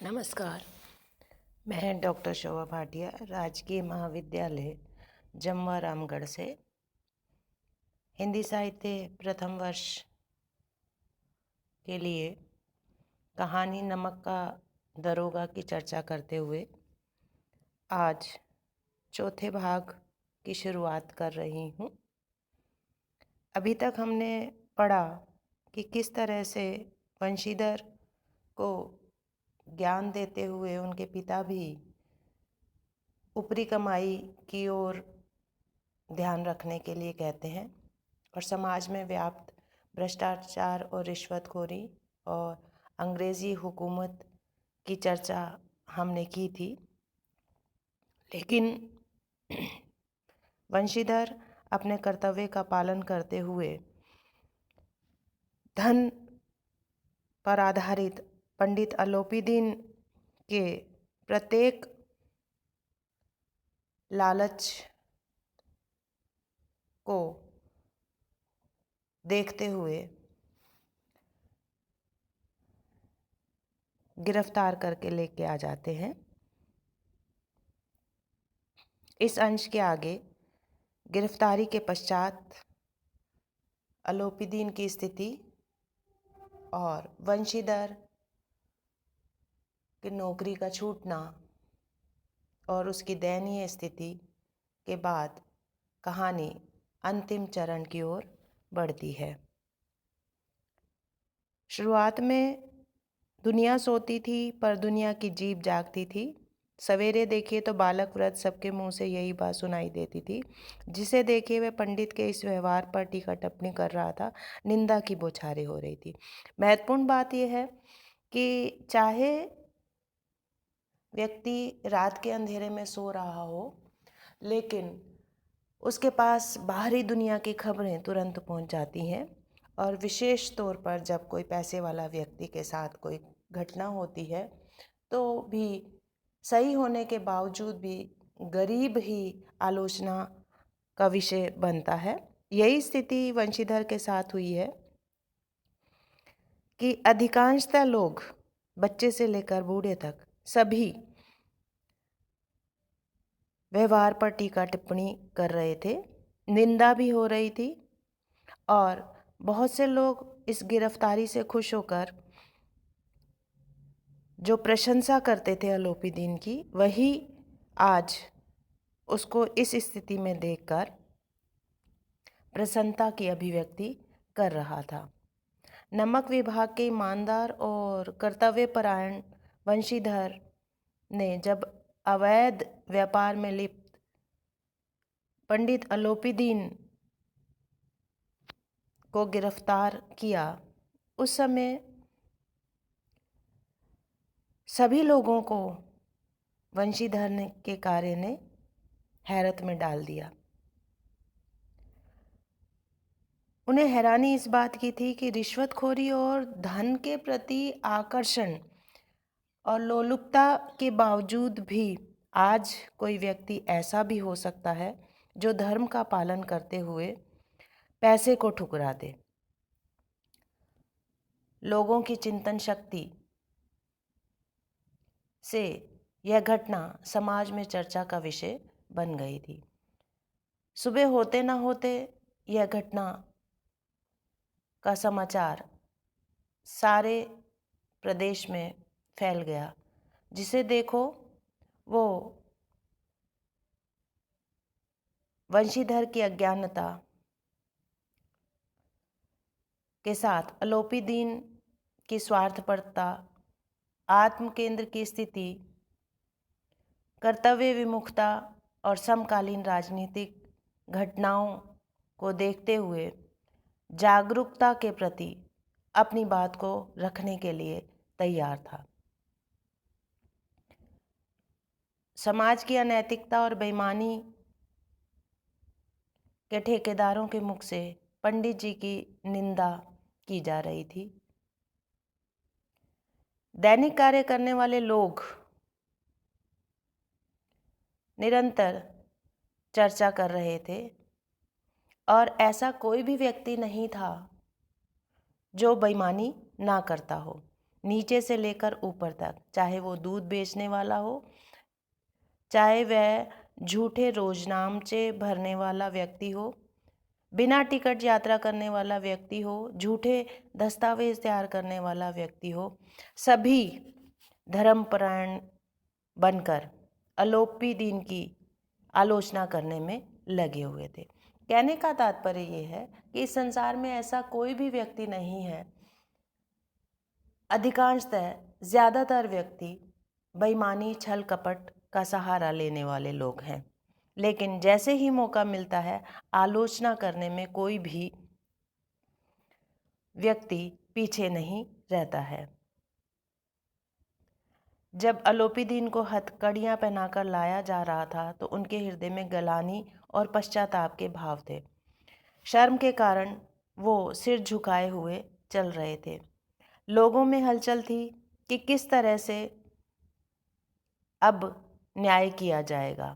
नमस्कार। मैं डॉक्टर शोभा भाटिया, राजकीय महाविद्यालय जमवा रामगढ़ से हिंदी साहित्य प्रथम वर्ष के लिए कहानी नमक का दरोगा की चर्चा करते हुए आज चौथे भाग की शुरुआत कर रही हूँ। अभी तक हमने पढ़ा कि किस तरह से वंशीधर को ज्ञान देते हुए उनके पिता भी ऊपरी कमाई की ओर ध्यान रखने के लिए कहते हैं और समाज में व्याप्त भ्रष्टाचार और रिश्वतखोरी और अंग्रेज़ी हुकूमत की चर्चा हमने की थी। लेकिन वंशीधर अपने कर्तव्य का पालन करते हुए धन पर आधारित पंडित अलोपीदीन के प्रत्येक लालच को देखते हुए गिरफ्तार करके लेके आ जाते हैं। इस अंश के आगे गिरफ्तारी के पश्चात अलोपीदीन की स्थिति और वंशीधर की नौकरी का छूटना और उसकी दयनीय स्थिति के बाद कहानी अंतिम चरण की ओर बढ़ती है। शुरुआत में दुनिया सोती थी पर दुनिया की जीभ जागती थी। सवेरे देखिए तो बालक व्रत सबके मुंह से यही बात सुनाई देती थी। जिसे देखिए वह पंडित के इस व्यवहार पर टीका टिप्पणी कर रहा था, निंदा की बौछारें हो रही थी। महत्वपूर्ण बात यह है कि चाहे व्यक्ति रात के अंधेरे में सो रहा हो, लेकिन उसके पास बाहरी दुनिया की खबरें तुरंत पहुंच जाती हैं और विशेष तौर पर जब कोई पैसे वाला व्यक्ति के साथ कोई घटना होती है तो भी सही होने के बावजूद भी गरीब ही आलोचना का विषय बनता है। यही स्थिति वंशीधर के साथ हुई है कि अधिकांशतः लोग, बच्चे से लेकर बूढ़े तक, सभी व्यवहार पर टीका टिप्पणी कर रहे थे, निंदा भी हो रही थी और बहुत से लोग इस गिरफ्तारी से खुश होकर जो प्रशंसा करते थे अलोपीदीन की, वही आज उसको इस स्थिति में देखकर प्रसन्नता की अभिव्यक्ति कर रहा था। नमक विभाग के ईमानदार और कर्तव्यपरायण वंशीधर ने जब अवैध व्यापार में लिप्त पंडित अलोपीदीन को गिरफ्तार किया, उस समय सभी लोगों को वंशीधर के कार्य ने हैरत में डाल दिया। उन्हें हैरानी इस बात की थी कि रिश्वतखोरी और धन के प्रति आकर्षण और लोलुपता के बावजूद भी आज कोई व्यक्ति ऐसा भी हो सकता है जो धर्म का पालन करते हुए पैसे को ठुकरा दे। लोगों की चिंतन शक्ति से यह घटना समाज में चर्चा का विषय बन गई थी। सुबह होते ना होते यह घटना का समाचार सारे प्रदेश में फैल गया। जिसे देखो वो वंशीधर की अज्ञानता के साथ अलोपीदीन की स्वार्थपरता, आत्म केंद्र की स्थिति, कर्तव्य विमुखता और समकालीन राजनीतिक घटनाओं को देखते हुए जागरूकता के प्रति अपनी बात को रखने के लिए तैयार था। समाज की अनैतिकता और बेईमानी के ठेकेदारों के मुख से पंडित जी की निंदा की जा रही थी। दैनिक कार्य करने वाले लोग निरंतर चर्चा कर रहे थे और ऐसा कोई भी व्यक्ति नहीं था जो बेईमानी ना करता हो। नीचे से लेकर ऊपर तक, चाहे वो दूध बेचने वाला हो, चाहे वह झूठे रोजनामचे भरने वाला व्यक्ति हो, बिना टिकट यात्रा करने वाला व्यक्ति हो, झूठे दस्तावेज तैयार करने वाला व्यक्ति हो, सभी धर्मपरायण बनकर अलोपी दीन की आलोचना करने में लगे हुए थे। कहने का तात्पर्य ये है कि इस संसार में ऐसा कोई भी व्यक्ति नहीं है, अधिकांशतः ज़्यादातर व्यक्ति बेईमानी, छल कपट का सहारा लेने वाले लोग हैं, लेकिन जैसे ही मौका मिलता है आलोचना करने में कोई भी व्यक्ति पीछे नहीं रहता है। जब अलोपी दीन को हथकड़ियाँ पहनाकर लाया जा रहा था तो उनके हृदय में गलानी और पश्चाताप के भाव थे। शर्म के कारण वो सिर झुकाए हुए चल रहे थे। लोगों में हलचल थी कि किस तरह से अब न्याय किया जाएगा।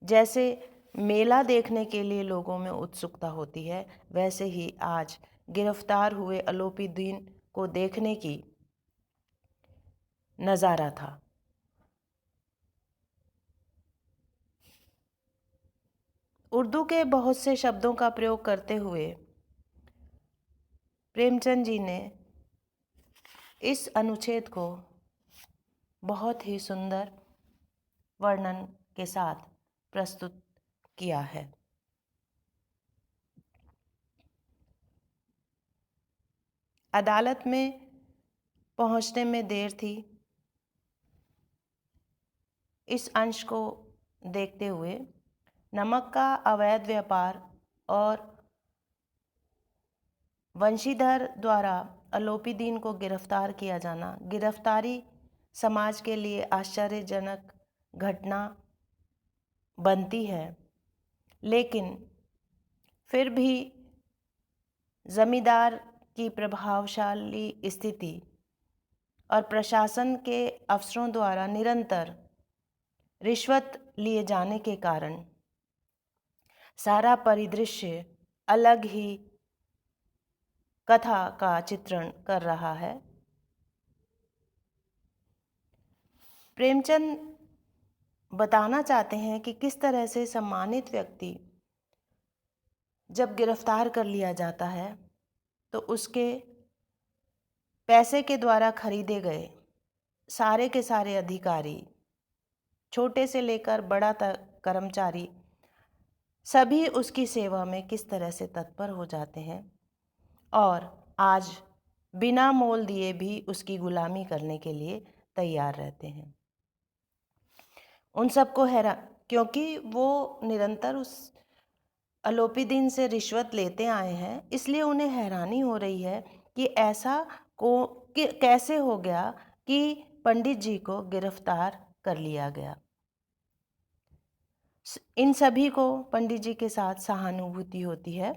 जैसे मेला देखने के लिए लोगों में उत्सुकता होती है, वैसे ही आज गिरफ्तार हुए अलोपी दीन को देखने की नज़ारा था। उर्दू के बहुत से शब्दों का प्रयोग करते हुए प्रेमचंद जी ने इस अनुच्छेद को बहुत ही सुंदर वर्णन के साथ प्रस्तुत किया है। अदालत में पहुंचने में देर थी। इस अंश को देखते हुए नमक का अवैध व्यापार और वंशीधर द्वारा अलोपी दीन को गिरफ्तार किया जाना, गिरफ्तारी समाज के लिए आश्चर्यजनक घटना बनती है, लेकिन फिर भी जमींदार की प्रभावशाली स्थिति और प्रशासन के अफसरों द्वारा निरंतर रिश्वत लिए जाने के कारण सारा परिदृश्य अलग ही कथा का चित्रण कर रहा है। प्रेमचंद बताना चाहते हैं कि किस तरह से सम्मानित व्यक्ति जब गिरफ्तार कर लिया जाता है तो उसके पैसे के द्वारा खरीदे गए सारे के सारे अधिकारी, छोटे से लेकर बड़ा तक कर्मचारी, सभी उसकी सेवा में किस तरह से तत्पर हो जाते हैं और आज बिना मोल दिए भी उसकी गुलामी करने के लिए तैयार रहते हैं। उन सबको हैरान, क्योंकि वो निरंतर उस अलोपी दीन से रिश्वत लेते आए हैं, इसलिए उन्हें हैरानी हो रही है कि ऐसा कैसे हो गया कि पंडित जी को गिरफ्तार कर लिया गया। इन सभी को पंडित जी के साथ सहानुभूति होती है।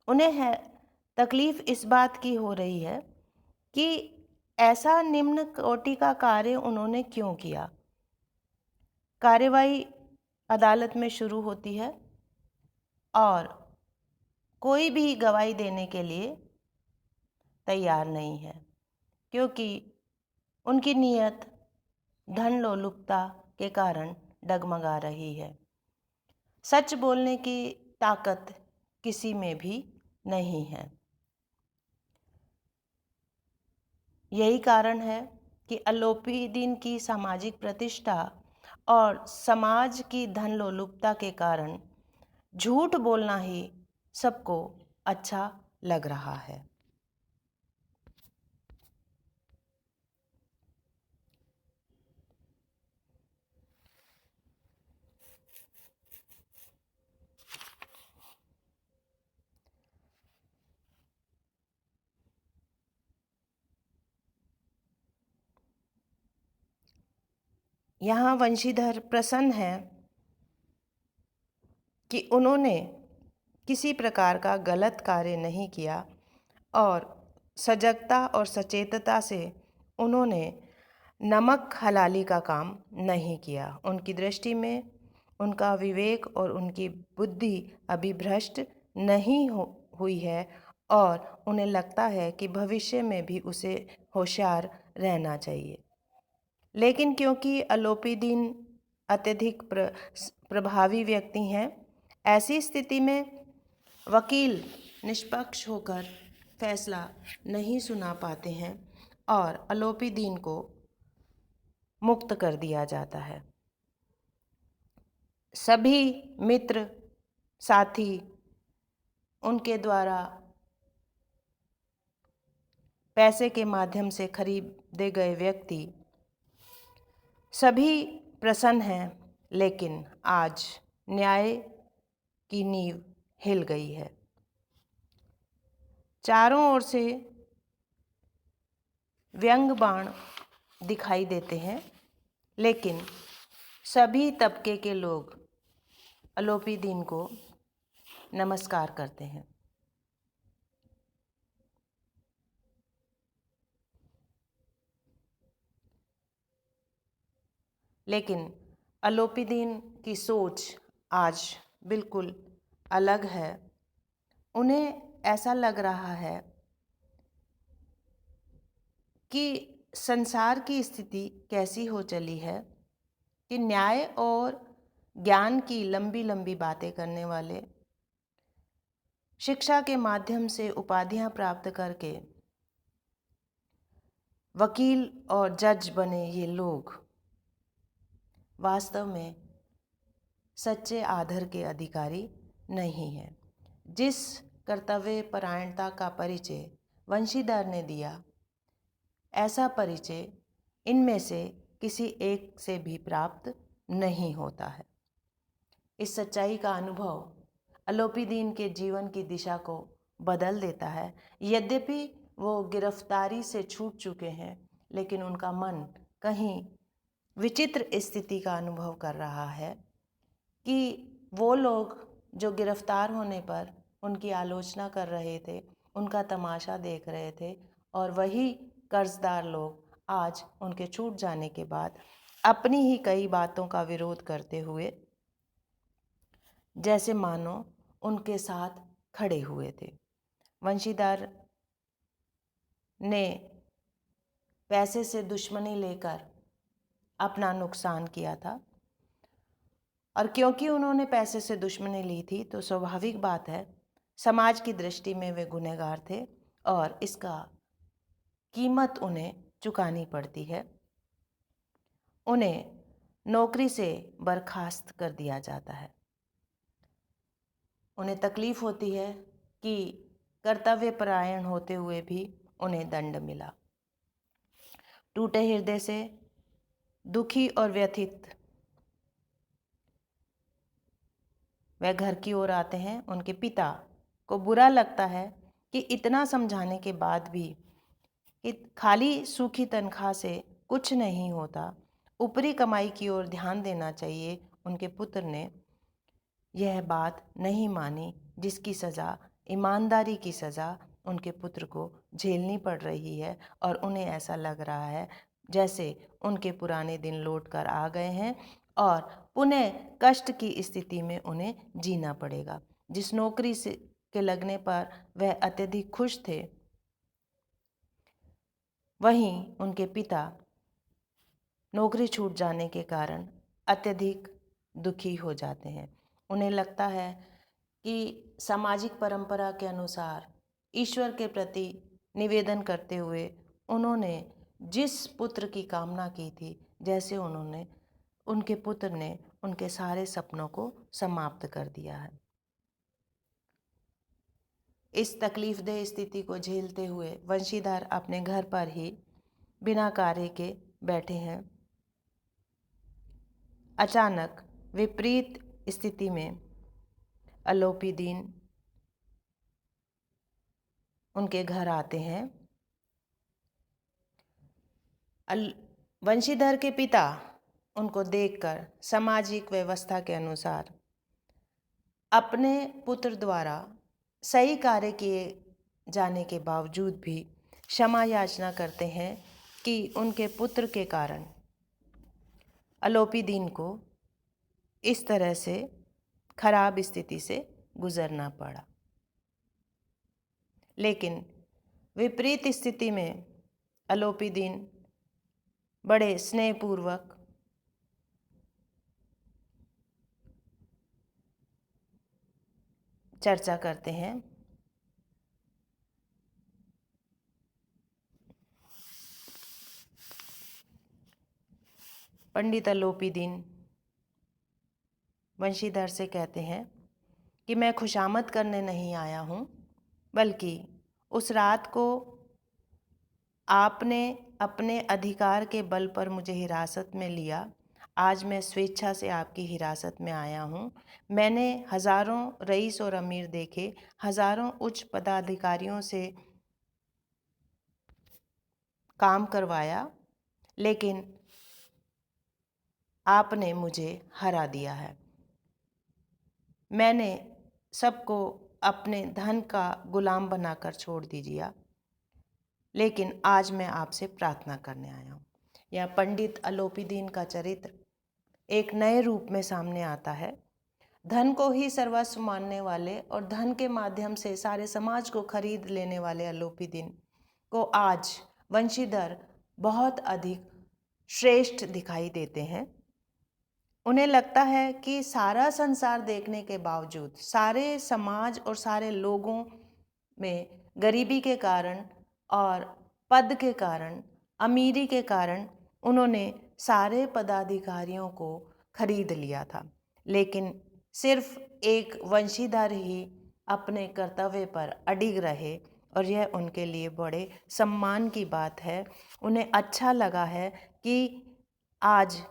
उन्हें है तकलीफ इस बात की हो रही है कि ऐसा निम्न कोटि का कार्य उन्होंने क्यों किया। कार्यवाही अदालत में शुरू होती है और कोई भी गवाही देने के लिए तैयार नहीं है, क्योंकि उनकी नीयत धन लोलुपता के कारण डगमगा रही है। सच बोलने की ताकत किसी में भी नहीं है। यही कारण है कि अलोपी दीन की सामाजिक प्रतिष्ठा और समाज की धन लोलुपता के कारण झूठ बोलना ही सबको अच्छा लग रहा है। यहाँ वंशीधर प्रसन्न है कि उन्होंने किसी प्रकार का गलत कार्य नहीं किया और सजगता और सचेतता से उन्होंने नमक हलाली का काम नहीं किया। उनकी दृष्टि में उनका विवेक और उनकी बुद्धि अभी भ्रष्ट नहीं हुई है और उन्हें लगता है कि भविष्य में भी उसे होशियार रहना चाहिए। लेकिन क्योंकि अलोपीदीन अत्यधिक प्रभावी व्यक्ति हैं, ऐसी स्थिति में वकील निष्पक्ष होकर फैसला नहीं सुना पाते हैं और अलोपीदीन को मुक्त कर दिया जाता है। सभी मित्र साथी उनके द्वारा पैसे के माध्यम से खरीदे गए व्यक्ति सभी प्रसन्न हैं, लेकिन आज न्याय की नींव हिल गई है। चारों ओर से व्यंग बाण दिखाई देते हैं, लेकिन सभी तबके के लोग अलोपीदीन को नमस्कार करते हैं। लेकिन अलोपीदीन की सोच आज बिल्कुल अलग है। उन्हें ऐसा लग रहा है कि संसार की स्थिति कैसी हो चली है कि न्याय और ज्ञान की लंबी लंबी बातें करने वाले, शिक्षा के माध्यम से उपाधियां प्राप्त करके वकील और जज बने ये लोग वास्तव में सच्चे आदर के अधिकारी नहीं हैं। जिस कर्तव्य परायणता का परिचय वंशीधर ने दिया, ऐसा परिचय इनमें से किसी एक से भी प्राप्त नहीं होता है। इस सच्चाई का अनुभव अलोपीदीन के जीवन की दिशा को बदल देता है। यद्यपि वो गिरफ्तारी से छूट चुके हैं, लेकिन उनका मन कहीं विचित्र स्थिति का अनुभव कर रहा है कि वो लोग जो गिरफ्तार होने पर उनकी आलोचना कर रहे थे, उनका तमाशा देख रहे थे, और वही कर्जदार लोग आज उनके छूट जाने के बाद अपनी ही कई बातों का विरोध करते हुए जैसे मानो उनके साथ खड़े हुए थे। वंशीधर ने पैसे से दुश्मनी लेकर अपना नुकसान किया था, और क्योंकि उन्होंने पैसे से दुश्मनी ली थी तो स्वाभाविक बात है समाज की दृष्टि में वे गुनहगार थे और इसका कीमत उन्हें चुकानी पड़ती है। उन्हें नौकरी से बर्खास्त कर दिया जाता है। उन्हें तकलीफ होती है कि कर्तव्य परायण होते हुए भी उन्हें दंड मिला। टूटे हृदय से दुखी और व्यथित वह घर की ओर आते हैं। उनके पिता को बुरा लगता है कि इतना समझाने के बाद भी खाली सूखी तनख्वाह से कुछ नहीं होता, ऊपरी कमाई की ओर ध्यान देना चाहिए। उनके पुत्र ने यह बात नहीं मानी, जिसकी सज़ा, ईमानदारी की सज़ा उनके पुत्र को झेलनी पड़ रही है, और उन्हें ऐसा लग रहा है जैसे उनके पुराने दिन लौट कर आ गए हैं और पुनः कष्ट की स्थिति में उन्हें जीना पड़ेगा। जिस नौकरी से के लगने पर वह अत्यधिक खुश थे, वहीं उनके पिता नौकरी छूट जाने के कारण अत्यधिक दुखी हो जाते हैं। उन्हें लगता है कि सामाजिक परंपरा के अनुसार ईश्वर के प्रति निवेदन करते हुए उन्होंने जिस पुत्र की कामना की थी, जैसे उनके पुत्र ने उनके सारे सपनों को समाप्त कर दिया है। इस तकलीफदेह स्थिति को झेलते हुए वंशीधर अपने घर पर ही बिना कार्य के बैठे हैं। अचानक विपरीत स्थिति में अलोपीदीन उनके घर आते हैं। वंशीधर के पिता उनको देखकर सामाजिक व्यवस्था के अनुसार अपने पुत्र द्वारा सही कार्य किए जाने के बावजूद भी क्षमा याचना करते हैं कि उनके पुत्र के कारण अलोपीदीन को इस तरह से खराब स्थिति से गुजरना पड़ा। लेकिन विपरीत स्थिति में अलोपीदीन बड़े स्नेहपूर्वक चर्चा करते हैं। पंडित अलोपीदीन वंशीधर से कहते हैं कि मैं खुशामद करने नहीं आया हूँ, बल्कि उस रात को आपने अपने अधिकार के बल पर मुझे हिरासत में लिया। आज मैं स्वेच्छा से आपकी हिरासत में आया हूँ। मैंने हज़ारों रईस और अमीर देखे, हज़ारों उच्च पदाधिकारियों से काम करवाया, लेकिन आपने मुझे हरा दिया है। मैंने सबको अपने धन का गुलाम बनाकर छोड़ दीजिए, लेकिन आज मैं आपसे प्रार्थना करने आया हूँ। यह पंडित अलोपीदीन का चरित्र एक नए रूप में सामने आता है। धन को ही सर्वस्व मानने वाले और धन के माध्यम से सारे समाज को खरीद लेने वाले अलोपीदीन को आज वंशीधर बहुत अधिक श्रेष्ठ दिखाई देते हैं। उन्हें लगता है कि सारा संसार देखने के बावजूद, सारे समाज और सारे लोगों में गरीबी के कारण और पद के कारण, अमीरी के कारण उन्होंने सारे पदाधिकारियों को खरीद लिया था, लेकिन सिर्फ एक वंशीधर ही अपने कर्तव्य पर अडिग रहे और यह उनके लिए बड़े सम्मान की बात है। उन्हें अच्छा लगा है कि आज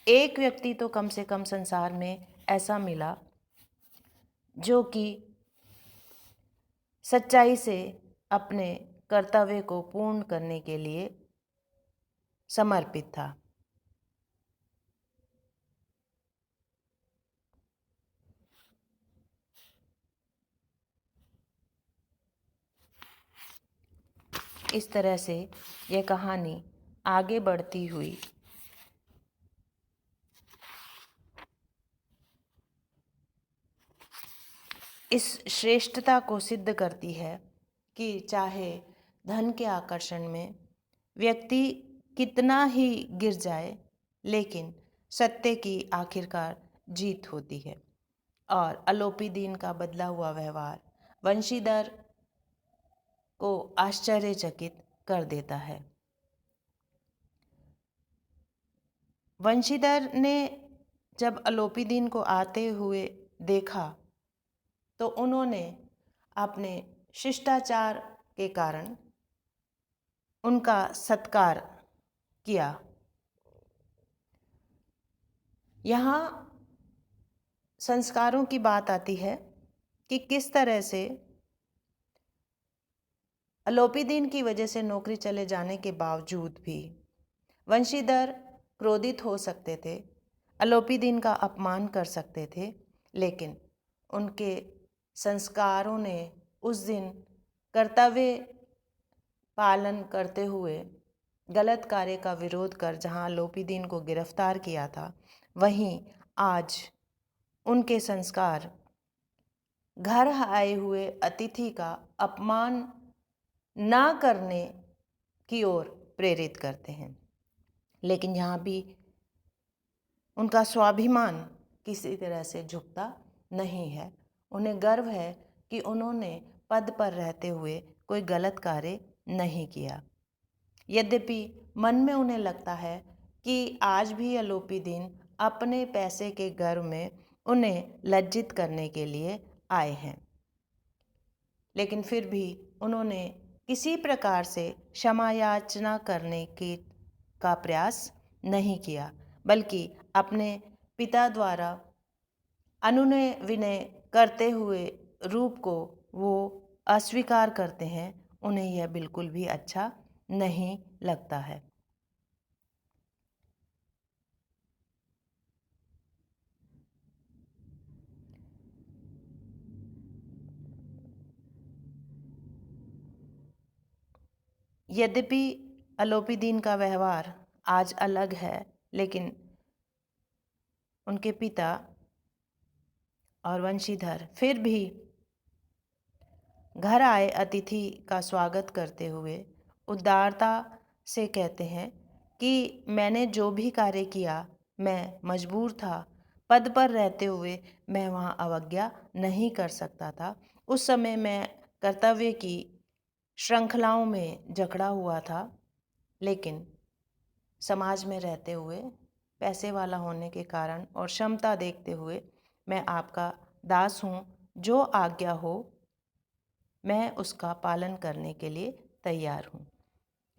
एक व्यक्ति तो कम से कम संसार में ऐसा मिला जो कि सच्चाई से अपने कर्तव्य को पूर्ण करने के लिए समर्पित था। इस तरह से यह कहानी आगे बढ़ती हुई इस श्रेष्ठता को सिद्ध करती है कि चाहे धन के आकर्षण में व्यक्ति कितना ही गिर जाए, लेकिन सत्य की आखिरकार जीत होती है। और अलोपीदीन का बदला हुआ व्यवहार वंशीधर को आश्चर्यचकित कर देता है। वंशीधर ने जब अलोपीदीन को आते हुए देखा तो उन्होंने अपने शिष्टाचार के कारण उनका सत्कार किया। यहाँ संस्कारों की बात आती है कि किस तरह से अलोपीदीन की वजह से नौकरी चले जाने के बावजूद भी वंशीधर क्रोधित हो सकते थे, अलोपीदीन का अपमान कर सकते थे, लेकिन उनके संस्कारों ने उस दिन कर्तव्य पालन करते हुए गलत कार्य का विरोध कर जहां अलोपीदीन को गिरफ्तार किया था, वहीं आज उनके संस्कार घर आए हुए अतिथि का अपमान ना करने की ओर प्रेरित करते हैं। लेकिन यहाँ भी उनका स्वाभिमान किसी तरह से झुकता नहीं है। उन्हें गर्व है कि उन्होंने पद पर रहते हुए कोई गलत कार्य नहीं किया। यद्यपि मन में उन्हें लगता है कि आज भी अलोपीदीन अपने पैसे के गर्व में उन्हें लज्जित करने के लिए आए हैं, लेकिन फिर भी उन्होंने किसी प्रकार से क्षमा याचना करने का प्रयास नहीं किया, बल्कि अपने पिता द्वारा अनुनय विनय करते हुए रूप को वो अस्वीकार करते हैं। उन्हें यह बिल्कुल भी अच्छा नहीं लगता है। यद्यपि अलोपीदीन का व्यवहार आज अलग है, लेकिन उनके पिता और वंशीधर फिर भी घर आए अतिथि का स्वागत करते हुए उदारता से कहते हैं कि मैंने जो भी कार्य किया मैं मजबूर था, पद पर रहते हुए मैं वहाँ अवज्ञा नहीं कर सकता था। उस समय मैं कर्तव्य की श्रृंखलाओं में जकड़ा हुआ था, लेकिन समाज में रहते हुए पैसे वाला होने के कारण और क्षमता देखते हुए मैं आपका दास हूँ। जो आज्ञा हो मैं उसका पालन करने के लिए तैयार हूँ।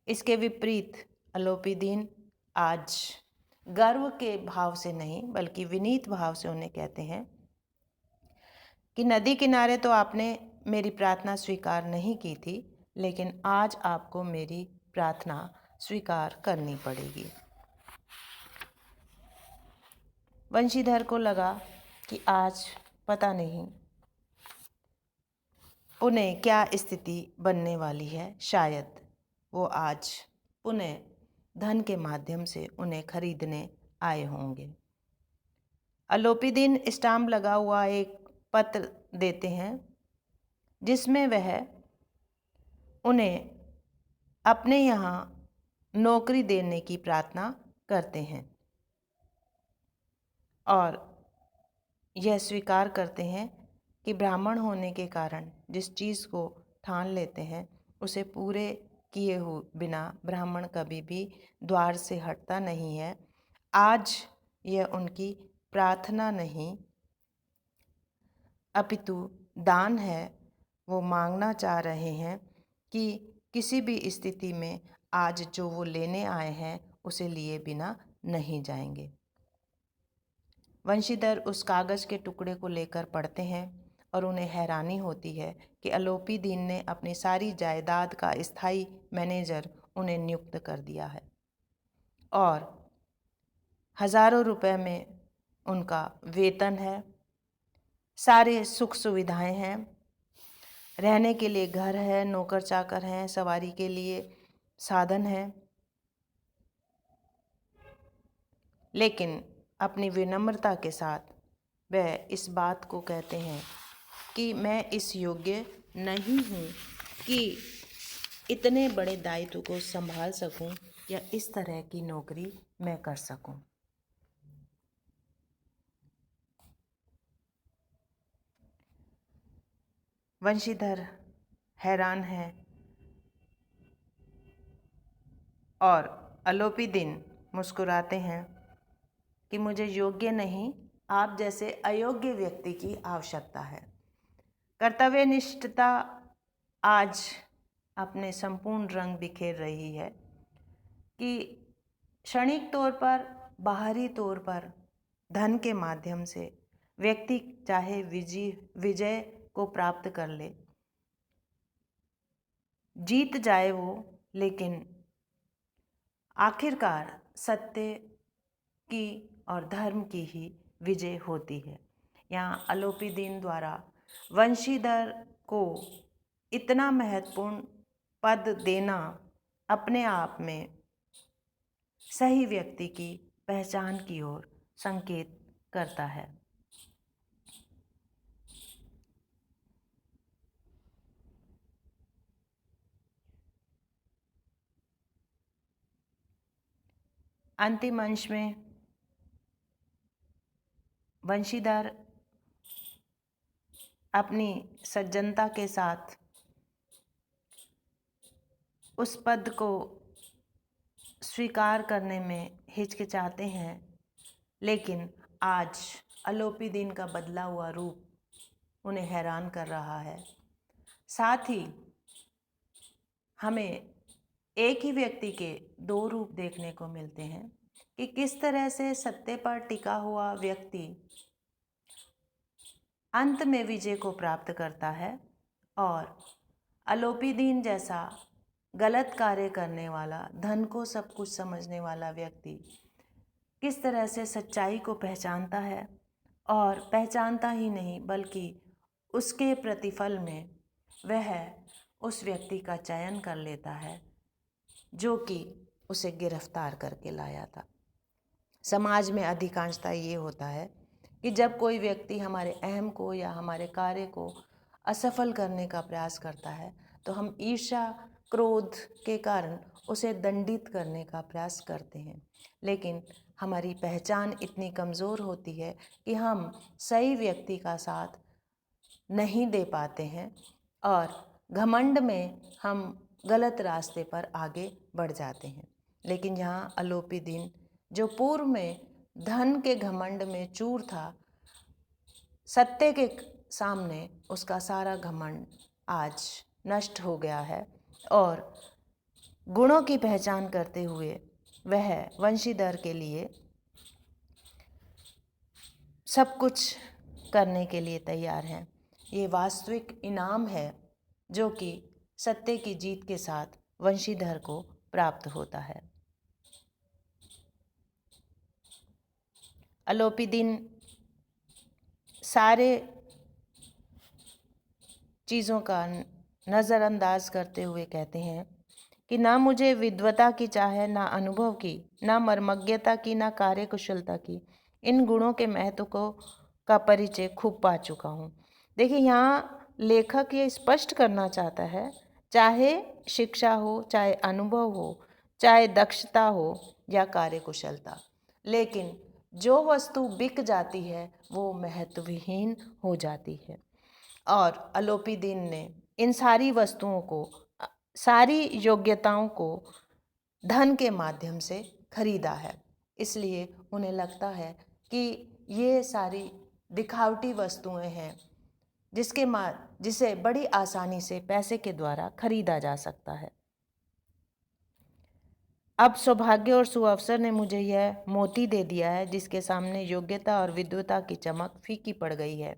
इसके विपरीत अलोपीदीन आज गर्व के भाव से नहीं बल्कि विनीत भाव से उन्हें कहते हैं कि नदी किनारे तो आपने मेरी प्रार्थना स्वीकार नहीं की थी, लेकिन आज आपको मेरी प्रार्थना स्वीकार करनी पड़ेगी। वंशीधर को लगा कि आज पता नहीं उन्हें क्या स्थिति बनने वाली है। शायद वो आज पुनः धन के माध्यम से उन्हें खरीदने आए होंगे। अलोपीदीन स्टाम्प लगा हुआ एक पत्र देते हैं जिसमें वह उन्हें अपने यहाँ नौकरी देने की प्रार्थना करते हैं और यह स्वीकार करते हैं कि ब्राह्मण होने के कारण जिस चीज़ को ठान लेते हैं उसे पूरे किए हुए बिना ब्राह्मण कभी भी द्वार से हटता नहीं है। आज यह उनकी प्रार्थना नहीं अपितु दान है। वो मांगना चाह रहे हैं कि किसी भी स्थिति में आज जो वो लेने आए हैं उसे लिए बिना नहीं जाएंगे। वंशीधर उस कागज़ के टुकड़े को लेकर पढ़ते हैं और उन्हें हैरानी होती है कि अलोपीदीन ने अपनी सारी जायदाद का स्थायी मैनेजर उन्हें नियुक्त कर दिया है और हज़ारों रुपए में उनका वेतन है, सारे सुख सुविधाएं हैं, रहने के लिए घर है, नौकर चाकर हैं, सवारी के लिए साधन है, लेकिन अपनी विनम्रता के साथ वह इस बात को कहते हैं कि मैं इस योग्य नहीं हूँ कि इतने बड़े दायित्व को संभाल सकूं या इस तरह की नौकरी मैं कर सकूं। वंशीधर हैरान है और अलोपीदीन मुस्कुराते हैं कि मुझे योग्य नहीं, आप जैसे अयोग्य व्यक्ति की आवश्यकता है। कर्तव्यनिष्ठता आज अपने संपूर्ण रंग बिखेर रही है कि क्षणिक तौर पर, बाहरी तौर पर धन के माध्यम से व्यक्ति चाहे विजय को प्राप्त कर ले, जीत जाए वो, लेकिन आखिरकार सत्य की और धर्म की ही विजय होती है। यहाँ अलोपीदीन द्वारा वंशीधर को इतना महत्वपूर्ण पद देना अपने आप में सही व्यक्ति की पहचान की ओर संकेत करता है। अंतिम अंश में वंशीधर अपनी सज्जनता के साथ उस पद को स्वीकार करने में हिचकिचाते हैं, लेकिन आज अलोपीदीन का बदला हुआ रूप उन्हें हैरान कर रहा है। साथ ही हमें एक ही व्यक्ति के दो रूप देखने को मिलते हैं कि किस तरह से सत्य पर टिका हुआ व्यक्ति अंत में विजय को प्राप्त करता है और अलोपीदीन जैसा गलत कार्य करने वाला, धन को सब कुछ समझने वाला व्यक्ति किस तरह से सच्चाई को पहचानता है और पहचानता ही नहीं बल्कि उसके प्रतिफल में वह उस व्यक्ति का चयन कर लेता है जो कि उसे गिरफ्तार करके लाया था। समाज में अधिकांशतः ये होता है कि जब कोई व्यक्ति हमारे अहम को या हमारे कार्य को असफल करने का प्रयास करता है तो हम ईर्ष्या क्रोध के कारण उसे दंडित करने का प्रयास करते हैं। लेकिन हमारी पहचान इतनी कमज़ोर होती है कि हम सही व्यक्ति का साथ नहीं दे पाते हैं और घमंड में हम गलत रास्ते पर आगे बढ़ जाते हैं। लेकिन यहाँ अलोपी दिन जो पूर्व में धन के घमंड में चूर था, सत्य के सामने उसका सारा घमंड आज नष्ट हो गया है और गुणों की पहचान करते हुए वह वंशीधर के लिए सब कुछ करने के लिए तैयार हैं। ये वास्तविक इनाम है जो कि सत्य की जीत के साथ वंशीधर को प्राप्त होता है। अलोपी दिन सारे चीज़ों का नज़रअंदाज करते हुए कहते हैं कि ना मुझे विद्वता की चाह है, ना अनुभव की, ना मर्मज्ञता की, ना कार्यकुशलता की। इन गुणों के महत्व का परिचय खूब पा चुका हूँ। देखिए, यहाँ लेखक ये स्पष्ट करना चाहता है, चाहे शिक्षा हो, चाहे अनुभव हो, चाहे दक्षता हो या कार्यकुशलता, लेकिन जो वस्तु बिक जाती है वो महत्वहीन हो जाती है। और अलोपी दिन ने इन सारी वस्तुओं को, सारी योग्यताओं को धन के माध्यम से खरीदा है। इसलिए उन्हें लगता है कि ये सारी दिखावटी वस्तुएं हैं जिसे बड़ी आसानी से पैसे के द्वारा खरीदा जा सकता है। अब सौभाग्य और सुअवसर ने मुझे यह मोती दे दिया है जिसके सामने योग्यता और विद्वता की चमक फीकी पड़ गई है।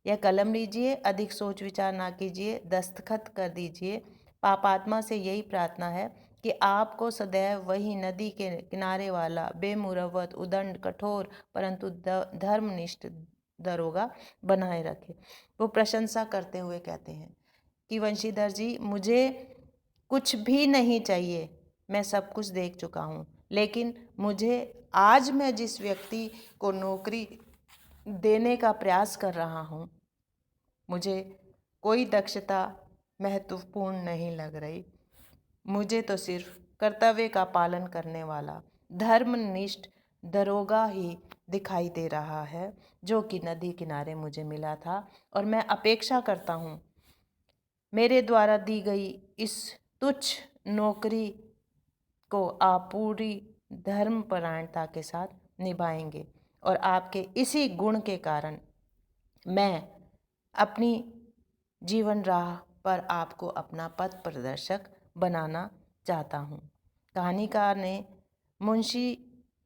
यह कलम लीजिए, अधिक सोच विचार ना कीजिए, दस्तखत कर दीजिए। पापात्मा से यही प्रार्थना है कि आपको सदैव वही नदी के किनारे वाला बेमुरवत, उदंड, कठोर परंतु धर्मनिष्ठ दरोगा बनाए रखे। वो प्रशंसा करते हुए कहते हैं कि वंशीधर जी, मुझे कुछ भी नहीं चाहिए, मैं सब कुछ देख चुका हूँ, लेकिन मुझे आज मैं जिस व्यक्ति को नौकरी देने का प्रयास कर रहा हूँ, मुझे कोई दक्षता महत्वपूर्ण नहीं लग रही। मुझे तो सिर्फ कर्तव्य का पालन करने वाला धर्मनिष्ठ दरोगा ही दिखाई दे रहा है जो कि नदी किनारे मुझे मिला था। और मैं अपेक्षा करता हूँ मेरे द्वारा दी गई इस तुच्छ नौकरी को आप पूरी धर्मपरायणता के साथ निभाएंगे और आपके इसी गुण के कारण मैं अपनी जीवन राह पर आपको अपना पथ प्रदर्शक बनाना चाहता हूँ। कहानीकार ने मुंशी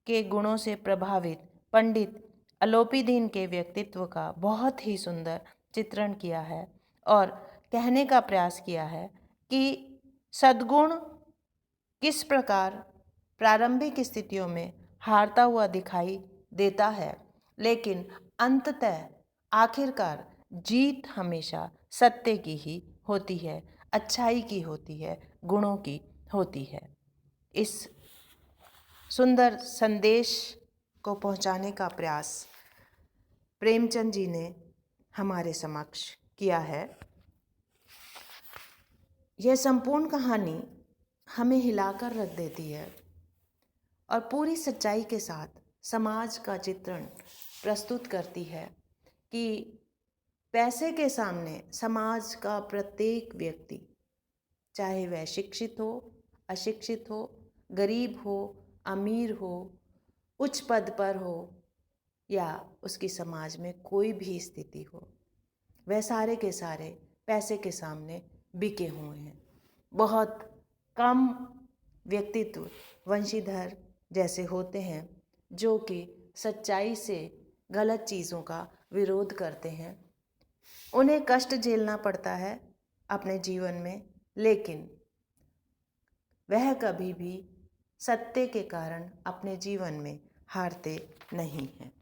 के गुणों से प्रभावित पंडित अलोपी दिन के व्यक्तित्व का बहुत ही सुंदर चित्रण किया है और कहने का प्रयास किया है कि सद्गुण किस प्रकार प्रारंभिक स्थितियों में हारता हुआ दिखाई देता है, लेकिन अंततः आखिरकार जीत हमेशा सत्य की ही होती है, अच्छाई की होती है, गुणों की होती है। इस सुंदर संदेश को पहुंचाने का प्रयास प्रेमचंद जी ने हमारे समक्ष किया है। यह संपूर्ण कहानी हमें हिलाकर रख देती है और पूरी सच्चाई के साथ समाज का चित्रण प्रस्तुत करती है कि पैसे के सामने समाज का प्रत्येक व्यक्ति, चाहे वह शिक्षित हो, अशिक्षित हो, गरीब हो, अमीर हो, उच्च पद पर हो या उसकी समाज में कोई भी स्थिति हो, वह सारे के सारे पैसे के सामने बिके हुए हैं। बहुत कम व्यक्तित्व वंशीधर जैसे होते हैं जो कि सच्चाई से गलत चीज़ों का विरोध करते हैं। उन्हें कष्ट झेलना पड़ता है अपने जीवन में, लेकिन वह कभी भी सत्य के कारण अपने जीवन में हारते नहीं हैं।